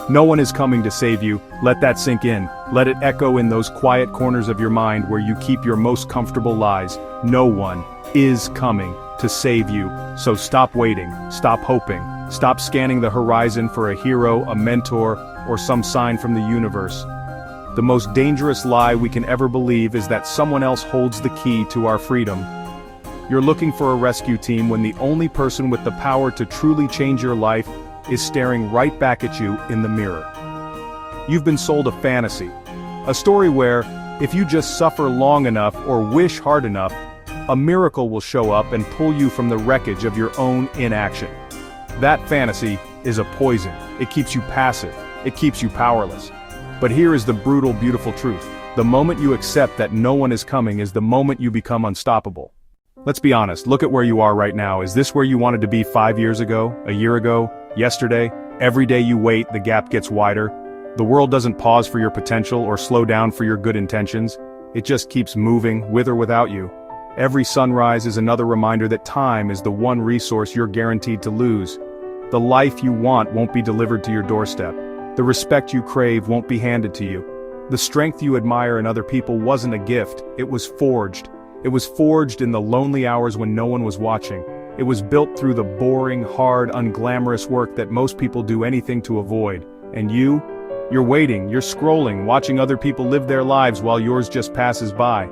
No one is coming to save you. Let that sink in. Let it echo in those quiet corners of your mind where you keep your most comfortable lies. No one is coming to save you. So stop waiting, stop hoping, stop scanning the horizon for a hero, a mentor, or some sign from the universe. The most dangerous lie we can ever believe is that someone else holds the key to our freedom. You're looking for a rescue team when the only person with the power to truly change your life is staring right back at you in the mirror. You've been sold a fantasy. A story where, if you just suffer long enough or wish hard enough, a miracle will show up and pull you from the wreckage of your own inaction. That fantasy is a poison. It keeps you passive. It keeps you powerless. But here is the brutal, beautiful truth. The moment you accept that no one is coming is the moment you become unstoppable. Let's be honest, look at where you are right now. Is this where you wanted to be 5 years ago, a year ago, yesterday? Every day you wait, the gap gets wider. The world doesn't pause for your potential or slow down for your good intentions. It just keeps moving, with or without you. Every sunrise is another reminder that time is the one resource you're guaranteed to lose. The life you want won't be delivered to your doorstep. The respect you crave won't be handed to you. The strength you admire in other people wasn't a gift, it was forged. It was forged in the lonely hours when no one was watching. It was built through the boring, hard, unglamorous work that most people do anything to avoid. And you're waiting, you're scrolling, watching other people live their lives while yours just passes by.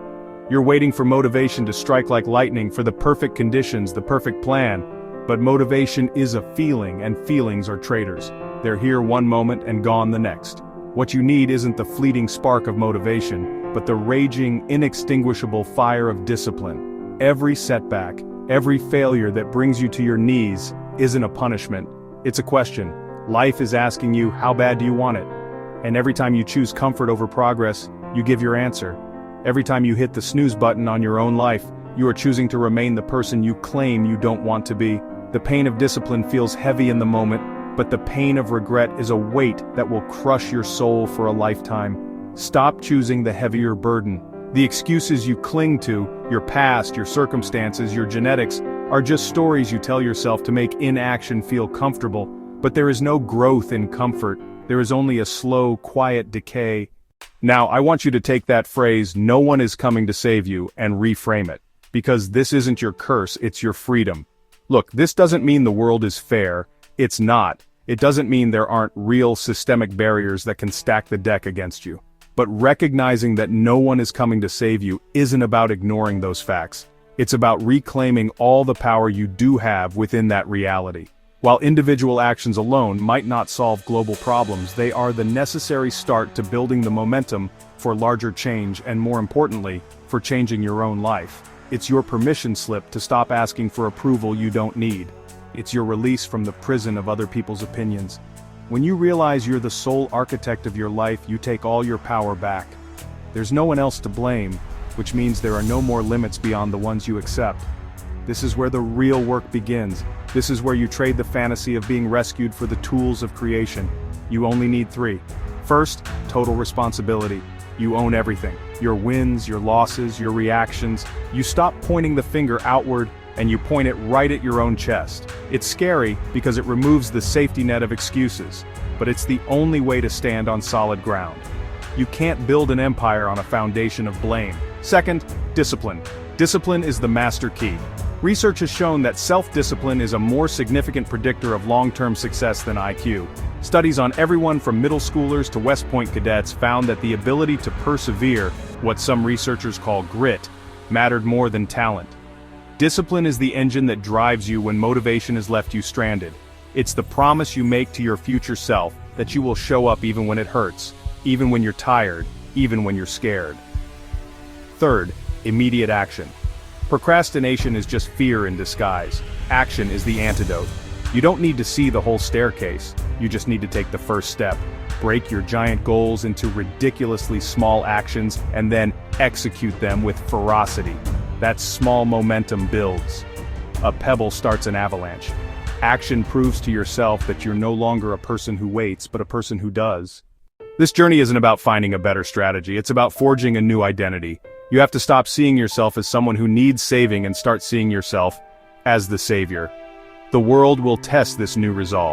You're waiting for motivation to strike like lightning, for the perfect conditions, the perfect plan. But motivation is a feeling, and feelings are traitors. They're here one moment and gone the next. What you need isn't the fleeting spark of motivation, but the raging, inextinguishable fire of discipline. Every setback, every failure that brings you to your knees isn't a punishment, it's a question. Life is asking you, how bad do you want it? And every time you choose comfort over progress, you give your answer. Every time you hit the snooze button on your own life, you are choosing to remain the person you claim you don't want to be. The pain of discipline feels heavy in the moment, but the pain of regret is a weight that will crush your soul for a lifetime. Stop choosing the heavier burden. The excuses you cling to, your past, your circumstances, your genetics, are just stories you tell yourself to make inaction feel comfortable, but there is no growth in comfort. There is only a slow, quiet decay. Now, I want you to take that phrase, "no one is coming to save you," and reframe it. Because this isn't your curse, it's your freedom. Look, this doesn't mean the world is fair. It's not. It doesn't mean there aren't real systemic barriers that can stack the deck against you. But recognizing that no one is coming to save you isn't about ignoring those facts. It's about reclaiming all the power you do have within that reality. While individual actions alone might not solve global problems, they are the necessary start to building the momentum for larger change and, more importantly, for changing your own life. It's your permission slip to stop asking for approval you don't need. It's your release from the prison of other people's opinions. When you realize you're the sole architect of your life, you take all your power back. There's no one else to blame, which means there are no more limits beyond the ones you accept. This is where the real work begins. This is where you trade the fantasy of being rescued for the tools of creation. You only need 3. First, total responsibility. You own everything. Your wins, your losses, your reactions. You stop pointing the finger outward and you point it right at your own chest. It's scary because it removes the safety net of excuses, but it's the only way to stand on solid ground. You can't build an empire on a foundation of blame. Second, discipline. Discipline is the master key. Research has shown that self-discipline is a more significant predictor of long-term success than IQ. Studies on everyone from middle schoolers to West Point cadets found that the ability to persevere, what some researchers call grit, mattered more than talent. Discipline is the engine that drives you when motivation has left you stranded. It's the promise you make to your future self that you will show up even when it hurts, even when you're tired, even when you're scared. Third, immediate action. Procrastination is just fear in disguise. Action is the antidote. You don't need to see the whole staircase, you just need to take the first step. Break your giant goals into ridiculously small actions and then execute them with ferocity. That small momentum builds. A pebble starts an avalanche. Action proves to yourself that you're no longer a person who waits, but a person who does. This journey isn't about finding a better strategy, it's about forging a new identity. You have to stop seeing yourself as someone who needs saving and start seeing yourself as the savior. The world will test this new resolve.